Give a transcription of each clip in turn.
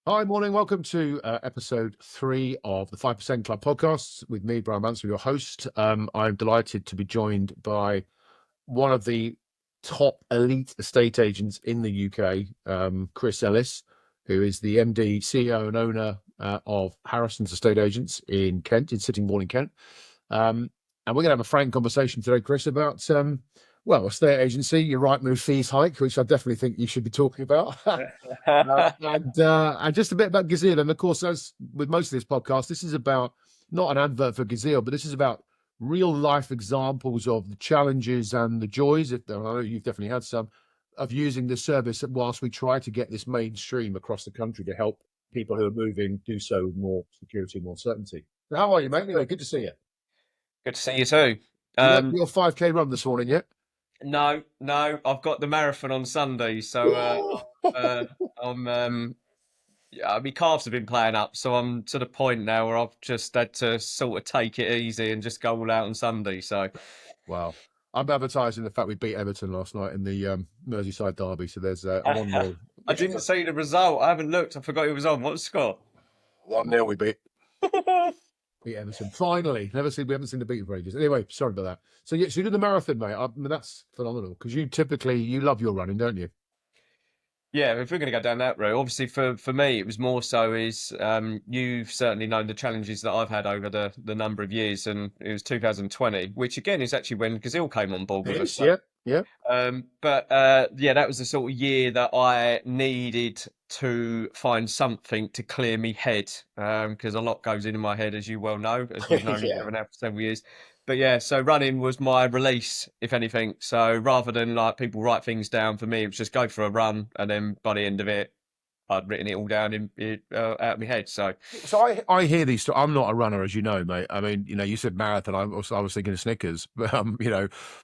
Hi, morning. Welcome to episode 3 of the 5% Club podcast with me, Bryan Mansell, your host. I'm delighted to be joined by one of the top elite estate agents in the UK, Chris Ellis, who is the MD, CEO, and owner of Harrison's Estate Agents in Kent, in Sittingbourne in Kent. And we're going to have a frank conversation today, Chris, about estate agency, your Rightmove fees hike, which I definitely think you should be talking about. And just a bit about Gazelle. And of course, as with most of this podcast, this is about not an advert for Gazelle, but this is about real life examples of the challenges and the joys. I know you've definitely had some of using the service whilst we try to get this mainstream across the country to help people who are moving do so with more security, more certainty. So how are you, mate? Anyway, good to see you. Good to see you too. You got your 5K run this morning yet? No, I've got the marathon on Sunday, so uh, I'm yeah, my calves have been playing up, so I'm to the point now where I've just had to sort of take it easy and just go all out on Sunday. So Wow. I'm advertising the fact we beat Everton last night in the Merseyside derby. So there's a 1-0. I didn't see the result. I haven't looked. I forgot it was on. What's the score? 1-0 we beat Everton. Finally. We haven't seen the beat for ages. Anyway, sorry about that. So yeah, so you did the marathon, mate. I mean, that's phenomenal because you love your running, don't you? Yeah, if we're going to go down that route, obviously for me it was more so is you've certainly known the challenges that I've had over the number of years, and it was 2020, which again is actually when Gazelle came on board with us. Yes, So yeah, yeah. yeah, that was the sort of year that I needed to find something to clear me head, because a lot goes into my head, as you well know, as we've known each Yeah. other now for several years. But yeah, so running was my release, if anything. So rather than like people write things down, for me, it was just go for a run, and then by the end of it, I'd written it all down out of my head. So So I hear these. I'm not a runner, as you know, mate. I mean, you said marathon. I was thinking of Snickers, but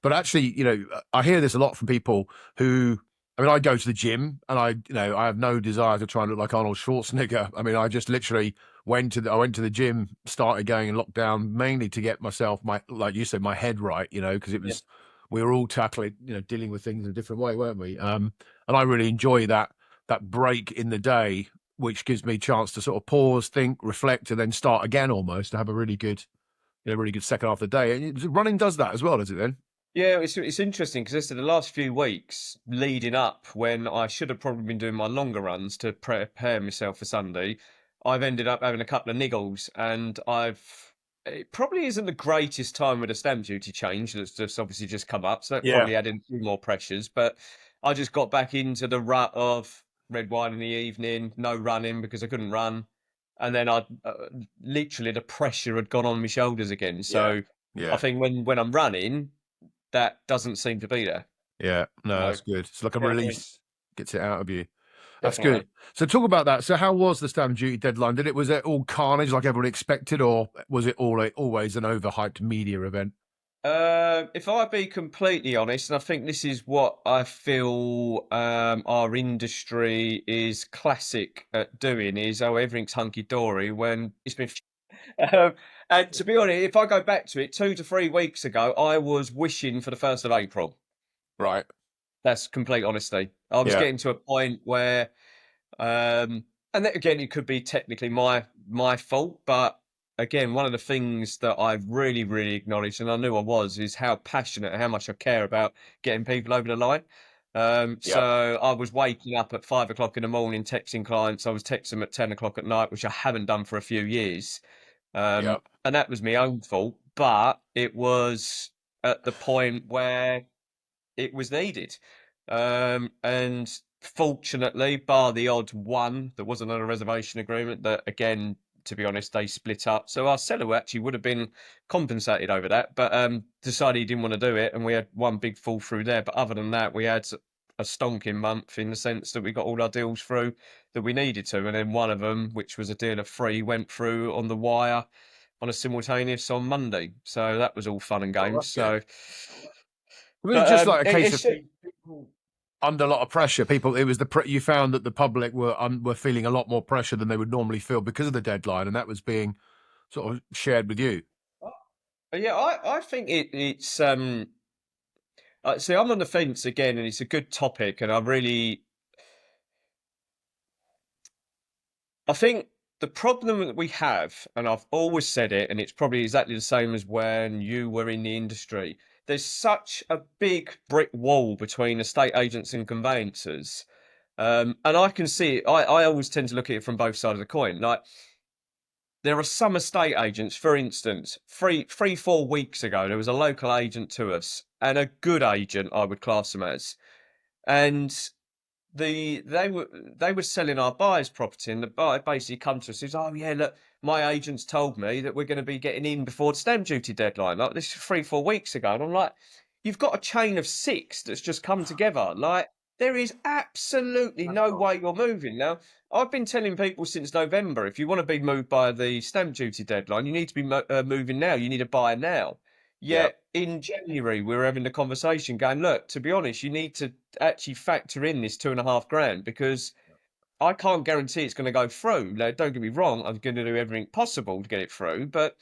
but actually, I hear this a lot from people who. I mean, I go to the gym, and I have no desire to try and look like Arnold Schwarzenegger. I mean, I just literally I went to the gym, started going in lockdown, mainly to get myself like you said, my head right. Because it yeah, was we were all tackling, dealing with things in a different way, weren't we? And I really enjoy that break in the day which gives me a chance to sort of pause, think, reflect, and then start again almost to have a really good second half of the day. And running does that as well, does it then? yeah, it's interesting because the last few weeks leading up, when I should have probably been doing my longer runs to prepare myself for Sunday, I've ended up having a couple of niggles, and it probably isn't the greatest time with the stamp duty change that's just obviously just come up, so that Yeah. probably added a few more pressures. But I just got back into the rut of red wine in the evening, no running because I couldn't run, and then I literally the pressure had gone on my shoulders again. Yeah. So I Yeah. think when I'm running that doesn't seem to be there. Yeah. No, No, that's good. It's like a definitely, release, gets it out of you. That's good. definitely. So talk about that. So how was the stamp duty deadline? Was it all carnage like everyone expected, or was it always an overhyped media event? If I be completely honest, and I think this is what I feel our industry is classic at doing, is oh everything's hunky dory when it's been. Um, and to be honest, if I go back to it, 2 to 3 weeks ago, I was wishing for the 1st of April. Right. That's complete honesty. I was Yeah. getting to a point where, and then again, it could be technically my fault, but again, one of the things that I've really acknowledged, and I knew I was, is how passionate and how much I care about getting people over the line. Yeah. So I was waking up at 5 o'clock in the morning, texting clients. I was texting them at 10 o'clock at night, which I haven't done for a few years. Yeah. And that was my own fault, but it was at the point where it was needed. And fortunately, bar the odd one that wasn't on a reservation agreement, that again, to be honest, they split up. So our seller actually would have been compensated over that, but decided he didn't want to do it, and we had one big fall through there. But other than that, we had a stonking month in the sense that we got all our deals through that we needed to, and then one of them, which was a deal of three, went through on the wire on a simultaneous on Monday. So that was all fun and Oh, games. that's good. So, Was it but just like a case of it's people under a lot of pressure? It was you found that the public were feeling a lot more pressure than they would normally feel because of the deadline, and that was being sort of shared with you. yeah, I think it's see, I'm on the fence again, and it's a good topic, and I really I think the problem that we have, and I've always said it, and it's probably exactly the same as when you were in the industry, there's such a big brick wall between estate agents and conveyancers. And I can see it. I always tend to look at it from both sides of the coin. Like, there are some estate agents, for instance, 4 weeks ago, there was a local agent to us, and a good agent, I would class them as. And they were selling our buyer's property, and the buyer basically come to us and says, "Oh yeah, look, my agents told me that we're going to be getting in before the stamp duty deadline." Like, this is 3 4 weeks ago, and I'm like, "You've got a chain of six that's just come together. Like, there is absolutely no way you're moving now." I've been telling people since November, if you want to be moved by the stamp duty deadline, you need to be moving now. You need a buyer now. Yeah, Yet in January, we were having the conversation going, "Look, to be honest, you need to actually factor in this 2.5 grand, because I can't guarantee it's going to go through." Now, don't get me wrong, I'm going to do everything possible to get it through. But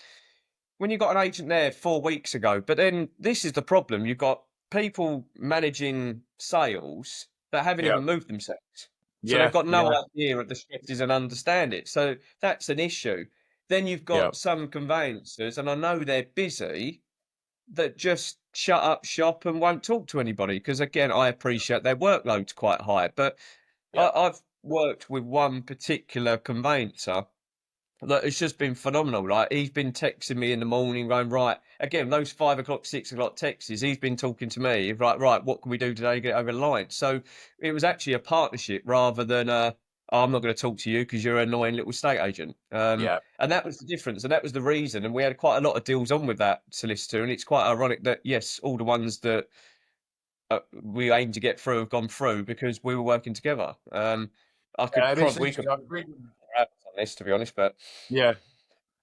when you've got an agent there 4 weeks ago, but then this is the problem: you've got people managing sales that haven't yeah, even moved themselves. So they've yeah, got no yeah, idea of the stresses and understand it. So that's an issue. Then you've yeah. got some conveyancers, and I know they're busy, that just shut up shop and won't talk to anybody. Because again, I appreciate their workload's quite high, but Yeah. I've worked with one particular conveyancer that it's just been phenomenal. Like, he's been texting me in the morning, going, "Right, again, those 5 o'clock, 6 o'clock texts, he's been talking to me, right, right, what can we do today to get over the line?" So it was actually a partnership rather than "Oh, I'm not going to talk to you because you're an annoying little estate agent." Yeah. And that was the difference, and that was the reason. And we had quite a lot of deals on with that solicitor, and it's quite ironic that, yes, all the ones that we aim to get through have gone through because we were working together. I could And it's probably we interesting. could I was reading. on this, to be honest, but Yeah,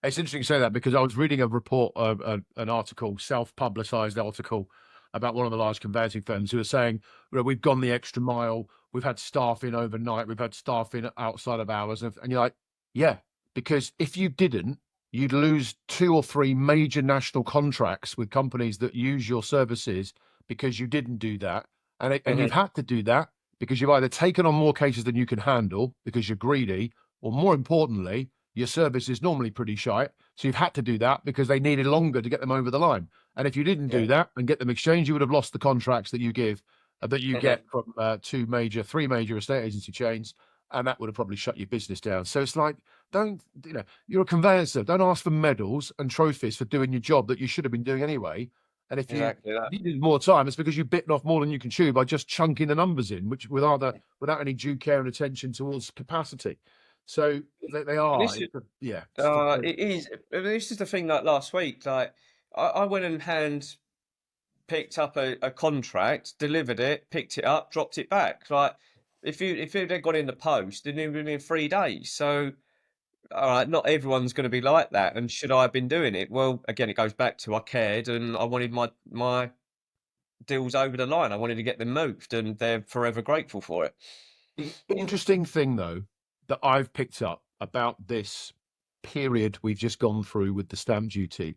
it's interesting you say that because I was reading a report, an article, self-publicized article about one of the large conveyancing firms who are saying, "Well, we've gone the extra mile. We've had staff in overnight. We've had staff in outside of hours." And you're like, yeah, because if you didn't, you'd lose 2 or 3 major national contracts with companies that use your services because you didn't do that. And you've Mhm. had to do that because you've either taken on more cases than you can handle because you're greedy, or more importantly, your service is normally pretty shite. So you've had to do that because they needed longer to get them over the line. And if you didn't Yeah. do that and get them exchanged, you would have lost the contracts that you give, that you Mhm. get from 3 major estate agency chains, and that would have probably shut your business down. So it's like, don't, you're a conveyancer. Don't ask for medals and trophies for doing your job that you should have been doing anyway. And if you Exactly that. needed more time, it's because you've bitten off more than you can chew by just chunking the numbers in, which without any due care and attention towards capacity. So they And are, this is, yeah, it's frustrating. it is. This is the thing. Like last week, like I went and picked up a contract, delivered it, picked it up, dropped it back. Like, if it had gone in the post, it would have been 3 days. So, all right, not everyone's going to be like that. And should I have been doing it? Well, again, it goes back to I cared and I wanted my deals over the line. I wanted to get them moved, and they're forever grateful for it. The interesting thing, though, that I've picked up about this period we've just gone through with the stamp duty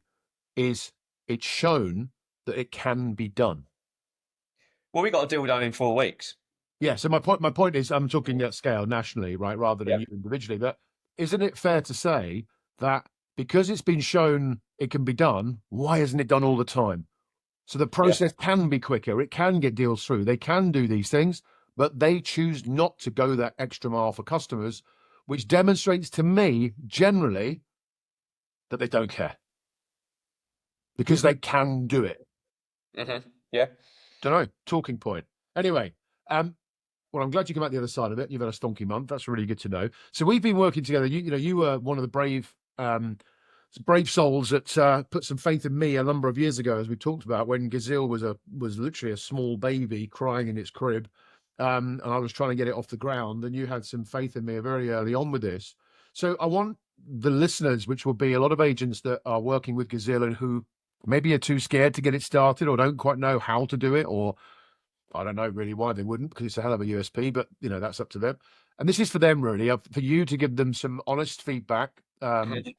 is it's shown that it can be done. Well, we got a deal done in 4 weeks. Yeah. So my point is, I'm talking at scale nationally, right, rather than Yeah. you individually. But isn't it fair to say that because it's been shown it can be done, why isn't it done all the time? So the Yeah. process can be quicker. It can get deals through. They can do these things, but they choose not to go that extra mile for customers, which demonstrates to me generally that they don't care because they can do it. Yeah. Don't know. Talking point. Anyway, well, I'm glad you came out the other side of it. You've had a stonky month. That's really good to know. So we've been working together. You were one of the brave souls that put some faith in me a number of years ago, as we talked about, when Gazelle was literally a small baby crying in its crib, and I was trying to get it off the ground. And you had some faith in me very early on with this. So I want the listeners, which will be a lot of agents that are working with Gazelle and who maybe are too scared to get it started or don't quite know how to do it, or I don't know really why they wouldn't, because it's a hell of a USP, but that's up to them. And this is for them really, for you to give them some honest feedback.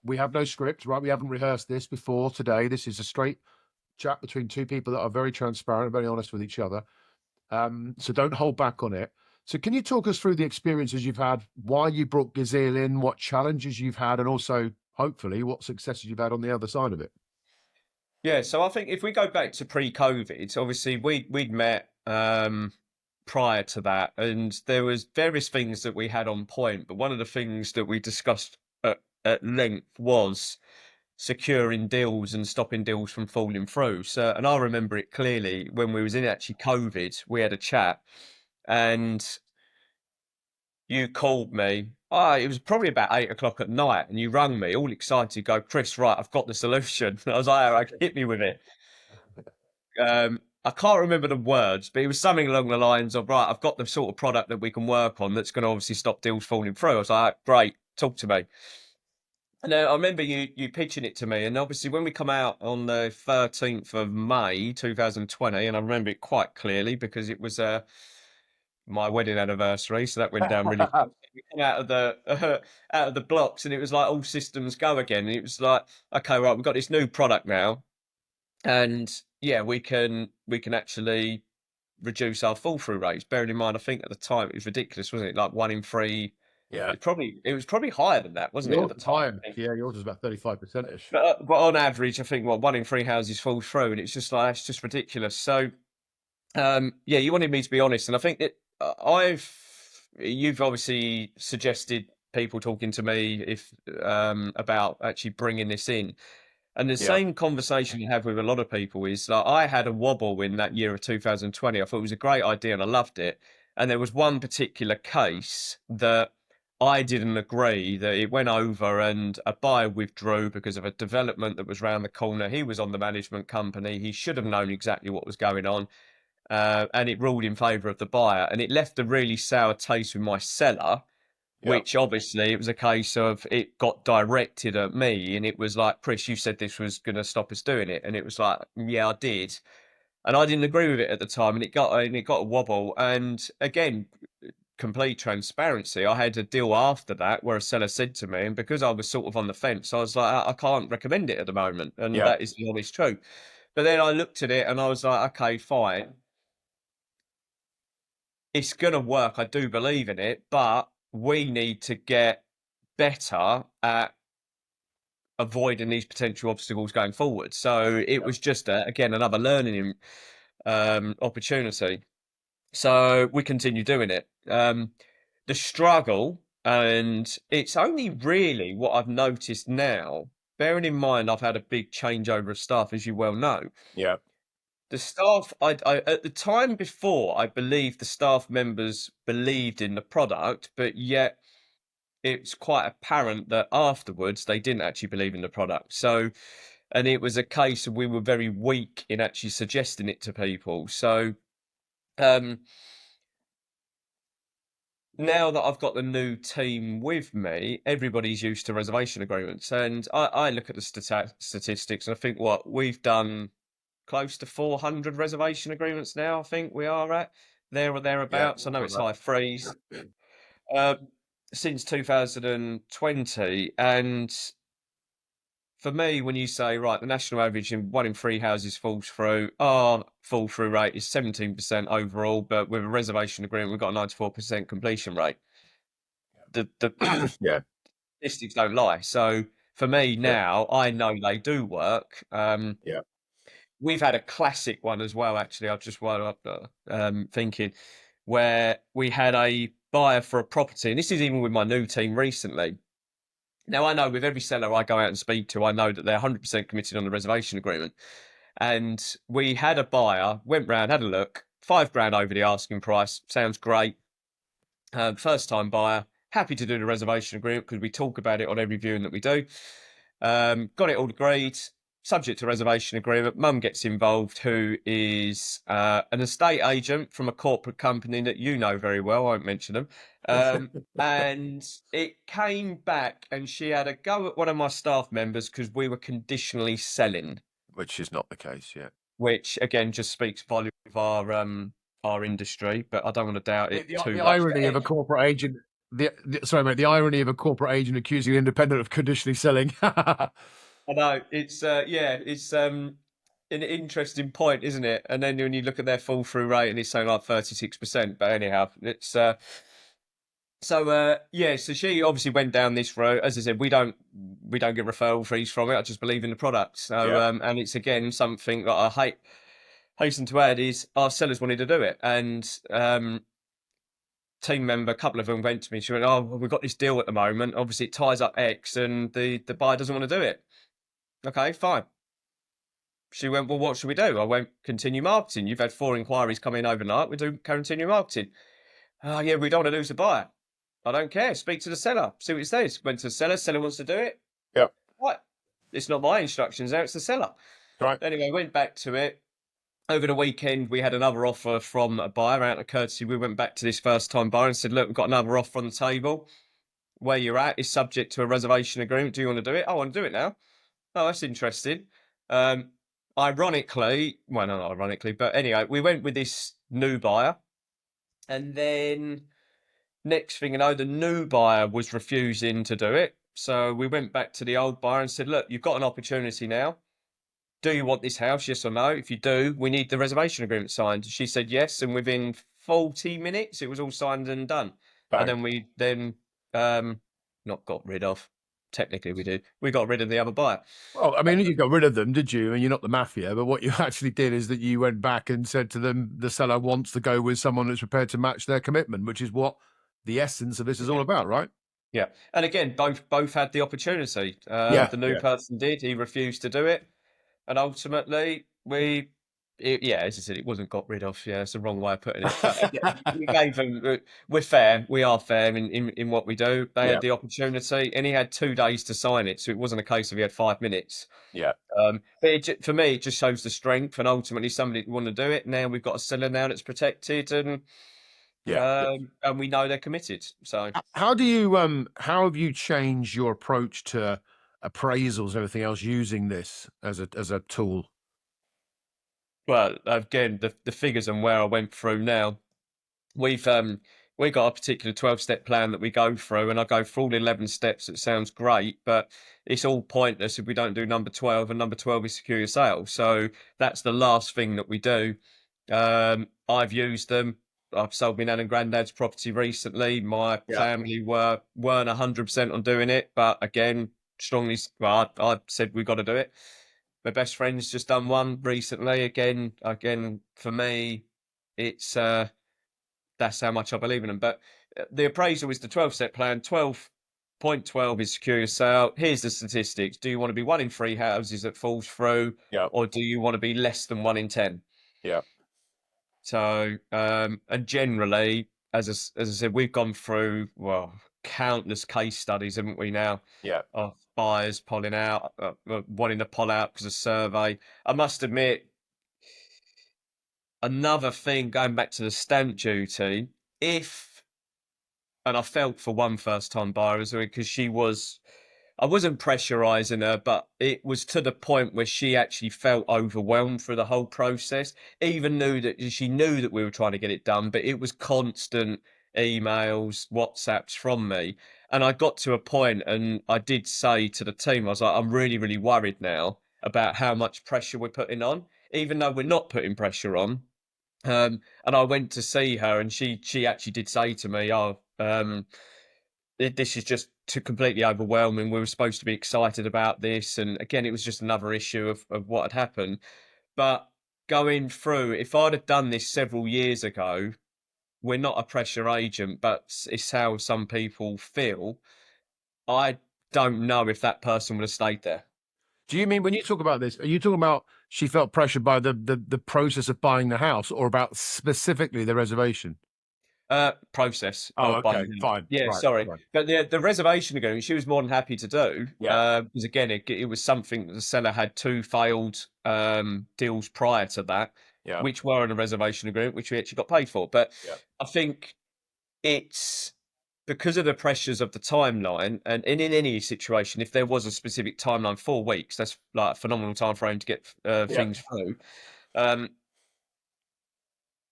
We have no script, right? We haven't rehearsed this before today. This is a straight chat between two people that are very transparent, very honest with each other. So don't hold back on it. So can you talk us through the experiences you've had, why you brought Gazelle in, what challenges you've had, and also hopefully what successes you've had on the other side of it? Yeah, so I think if we go back to pre-COVID, obviously we'd met prior to that, and there was various things that we had on point. But one of the things that we discussed at length was securing deals and stopping deals from falling through. So, and I remember it clearly when we was in actually COVID, we had a chat, and you called me. It was probably about 8 o'clock at night, and you rang me all excited. Go, Chris, right? I've got the solution. I was like, all right, hit me with it. I can't remember the words, but it was something along the lines of, right, I've got the sort of product that we can work on that's going to obviously stop deals falling through. I was like, great, talk to me. And I remember you pitching it to me, and obviously when we come out on the 13th of May 2020, and I remember it quite clearly because it was my wedding anniversary, so that went down really fast. We came out of the out of the blocks, and it was like all systems go again. And it was like, okay, right, we've got this new product now, and yeah, we can actually reduce our fall through rates. Bearing in mind, I think at the time it was ridiculous, wasn't it? Like 1 in 3. Yeah. It was probably higher than that, wasn't it, at Yours the is time? higher. Yeah, yours is about 35% ish. But on average, I think 1 in 3 houses fall through, and it's just like it's just ridiculous. So yeah, you wanted me to be honest, and I think that you've obviously suggested people talking to me if about actually bringing this in. And the Yeah. same conversation you have with a lot of people is like, I had a wobble in that year of 2020. I thought it was a great idea and I loved it. And there was one particular case that I didn't agree that it went over and a buyer withdrew because of a development that was round the corner. He was on the management company. He should have known exactly what was going on. And it ruled in favour of the buyer. And it left a really sour taste with my seller, Yeah. which obviously it was a case of it got directed at me, and it was like, Chris, you said this was going to stop us doing it, and it was like, yeah, I did, and I didn't agree with it at the time, and it got a wobble, and again, complete transparency, I had a deal after that where a seller said to me, and because I was sort of on the fence, I was like, I can't recommend it at the moment, and Yeah. that is the honest truth. But then I looked at it and I was like, okay, fine, it's going to work. I do believe in it, but we need to get better at avoiding these potential obstacles going forward. So it was just again another learning opportunity. So we continue doing it. The struggle, and it's only really what I've noticed now. Bearing in mind, I've had a big changeover of staff, as you well know. Yeah. The staff, I at the time before, I believe the staff members believed in the product, but yet it's quite apparent that afterwards they didn't actually believe in the product. So, and it was a case of we were very weak in actually suggesting it to people. So, um, now that I've got the new team with me, everybody's used to reservation agreements. And I look at the statistics and I think what we've done close to 400 reservation agreements now, I think we are at there or Yeah. thereabouts. I know it's high freeze. Um, since 2020, and for me, when you say, right, the national average in 1 in 3 houses falls through, our fall through rate is 17% overall, but with a reservation agreement, we've got a 94% completion rate. The Yeah. statistics don't lie. So for me Yeah. now, I know they do work. Yeah. We've had a classic one as well, actually. I've just wound up thinking where we had a buyer for a property, and this is even with my new team recently. Now, I know with every seller I go out and speak to, I know that they're 100% committed on the reservation agreement. And we had a buyer, went round, had a look, 5 grand over the asking price. Sounds great. First time buyer, happy to do the reservation agreement because we talk about it on every viewing that we do. Got it all agreed, subject to reservation agreement. Mum gets involved, who is an estate agent from a corporate company that you know very well. I won't mention them. And it came back, and she had a go at one of my staff members because we were conditionally selling, Which is not the case yet. which again just speaks volume of our industry. But I don't want to doubt it too The much. irony of a corporate agent, sorry, mate, the irony of a corporate agent accusing an independent of conditionally selling. I know it's yeah, it's an interesting point, isn't it? And then when you look at their fall through rate, and it's saying like 36%. But anyhow, it's yeah. So she obviously went down this road. As I said, we don't get referral fees from it. I just believe in the product. So Yeah. and it's again something that hasten to add is our sellers wanted to do it, and team member, a couple of them went to me. She went, "Oh, well, we've got this deal at the moment. Obviously, it ties up X, and the buyer doesn't want to do it." Okay, fine. She went, "Well, what should we do?" I went, "Continue marketing. You've had 4 inquiries come in overnight. We do continue marketing." "Oh, yeah, we don't want to lose the buyer." "I don't care. Speak to the seller. See what he says." Went to the seller. Seller wants to do it. Yeah. What? It's not my instructions now. It's the seller. Right. Anyway, went back to it. Over the weekend, we had another offer from a buyer out of courtesy. We went back to this first time buyer and said, "Look, we've got another offer on the table. Where you're at is subject to a reservation agreement. Do you want to do it?" "I want to do it now." "Oh, that's interesting." Um, Ironically, well, not ironically, but anyway, we went with this new buyer. And then next thing you know, the new buyer was refusing to do it. So we went back to the old buyer and said, "Look, you've got an opportunity now. Do you want this house? Yes or no? If you do, we need the reservation agreement signed." She said yes. And within 40 minutes, it was all signed and done. And Bang. then we then not got rid of. Technically, we did. We got rid of the other buyer. Well, I mean, you got rid of them, did you? And you're not the mafia, but what you actually did is that you went back and said to them, the seller wants to go with someone that's prepared to match their commitment, which is what the essence of this is all about, right? Yeah, and again, both had the opportunity. Yeah, The new yeah, person did; he refused to do it, and ultimately, yeah, as I said, it wasn't got rid of. Yeah, it's the wrong way of putting it. But yeah, we gave them. We're fair. We are fair in what we do. They yeah, had the opportunity, and he had 2 days to sign it, so it wasn't a case of he had 5 minutes. yeah, But for me, it just shows the strength, and ultimately, somebody want to do it. Now we've got a seller now that's protected, yeah. and we know they're committed. So. How do you how have you changed your approach to appraisals and everything else using this as a tool? Well, again, the figures and where I went through now, we've we got a particular 12-step plan that we go through, and I go through all 11 steps. It sounds great, but it's all pointless if we don't do number 12, and number 12 is secure your sale. So that's the last thing that we do. I've used them. I've sold my nan and granddad's property recently. My Yeah, family weren't 100% on doing it, but again, strongly, well, I said we've got to do it. My best friend's just done one recently. Again, for me, it's that's how much I believe in them. But the appraisal is the 12-step plan. 12.12 is secure your sale. Here's the statistics. Do you want to be 1 in 3 houses that falls through, yeah, or do you want to be less than 1 in 10? yeah, So, and generally, as I said, we've gone through, well, countless case studies, haven't we now, yeah, of buyers pulling out, wanting to pull out because of survey. I must admit, another thing, going back to the stamp duty, if, and I felt for one first time buyer as well, because I wasn't pressurizing her, but it was to the point where she actually felt overwhelmed through the whole process. Even knew that she knew that we were trying to get it done, but it was constant emails, WhatsApps from me. And I got to a point, and I did say to the team, I was like, "I'm really, really worried now about how much pressure we're putting on, even though we're not putting pressure on." And I went to see her, and she actually did say to me, "Oh, this is just too completely overwhelming. We were supposed to be excited about this." And again, it was just another issue of what had happened. But going through, if I'd have done this several years ago, we're not a pressure agent, but it's how some people feel. I don't know if that person would have stayed there. Do you mean when you talk about this, are you talking about she felt pressured by the process of buying the house or about specifically the reservation? Process Oh, of okay, buying the house. fine. Yeah, Right, sorry, right. but the reservation agreement she was more than happy to do, Yeah, because again it was something that the seller had 2 failed deals prior to that, yeah, which were in a reservation agreement, which we actually got paid for. But yeah, I think it's because of the pressures of the timeline, and in any situation, if there was a specific timeline, 4 weeks, that's like a phenomenal time frame to get yeah. things through. Um,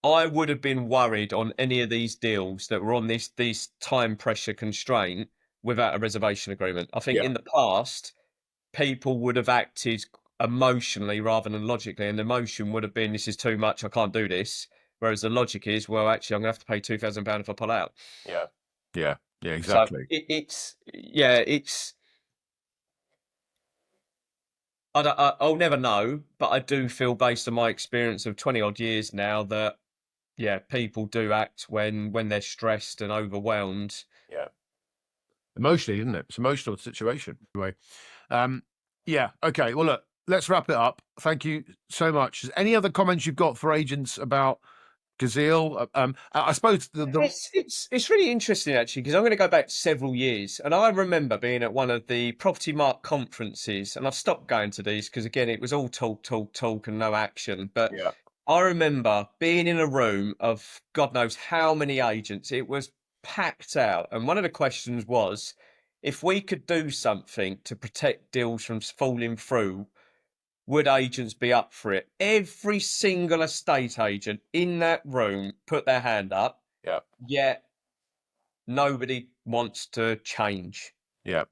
I would have been worried on any of these deals that were on this time pressure constraint without a reservation agreement. I think Yeah. in the past, people would have acted. emotionally rather than logically. And the emotion would have been, this is too much, I can't do this. Whereas the logic is, well, actually, I'm going to have to pay £2,000 if I pull out. Yeah. Yeah. Yeah. So Exactly. it's. I'll never know, but I do feel, based on my experience of 20 odd years now, that people do act when they're stressed and overwhelmed. Yeah. Emotionally, isn't it? It's an emotional situation. Anyway. Yeah. Okay. Well, look, let's wrap it up. Thank you so much. Any other comments you've got for agents about Gazelle? I suppose the It's really interesting, actually, because I'm going to go back several years, and I remember being at one of the Property Mark conferences, and I've stopped going to these because, again, it was all talk, talk, talk, and no action. But yeah. I remember being in a room of God knows how many agents. It was packed out, and one of the questions was, if we could do something to protect deals from falling through, would agents be up for it? Every single estate agent in that room put their hand up. Yeah. Yet nobody wants to change. Yeah.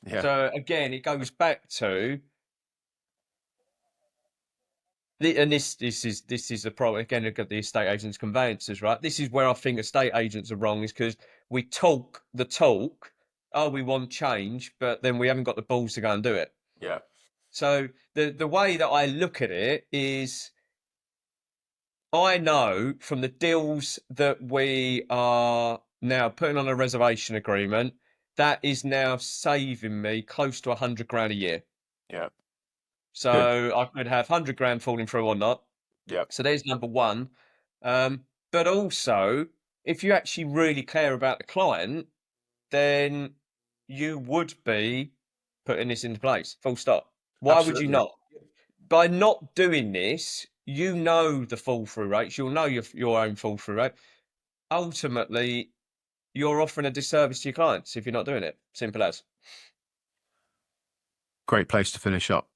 Yeah. So again, it goes back to and this is the problem. Again, look at the estate agents, conveyancers, right? This is where I think estate agents are wrong, is because we talk the talk. Oh, we want change, but then we haven't got the balls to go and do it. Yeah. So the way that I look at it is, I know from the deals that we are now putting on a reservation agreement, that is now saving me close to 100 grand a year. Yeah. Good. So I could have 100 grand falling through or not. Yeah. So there's number one. But also, if you actually really care about the client, then you would be putting this into place. Full stop. Why would you Absolutely. not? By not doing this, you know the fall through rates. You'll know your own fall through rate. Ultimately, you're offering a disservice to your clients if you're not doing it. Simple as. Great place to finish up.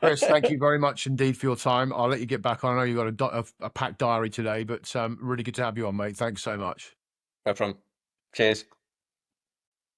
Chris, thank you very much indeed for your time. I'll let you get back on. I know you've got a packed diary today, but really good to have you on, mate. Thanks so much. No problem. Cheers.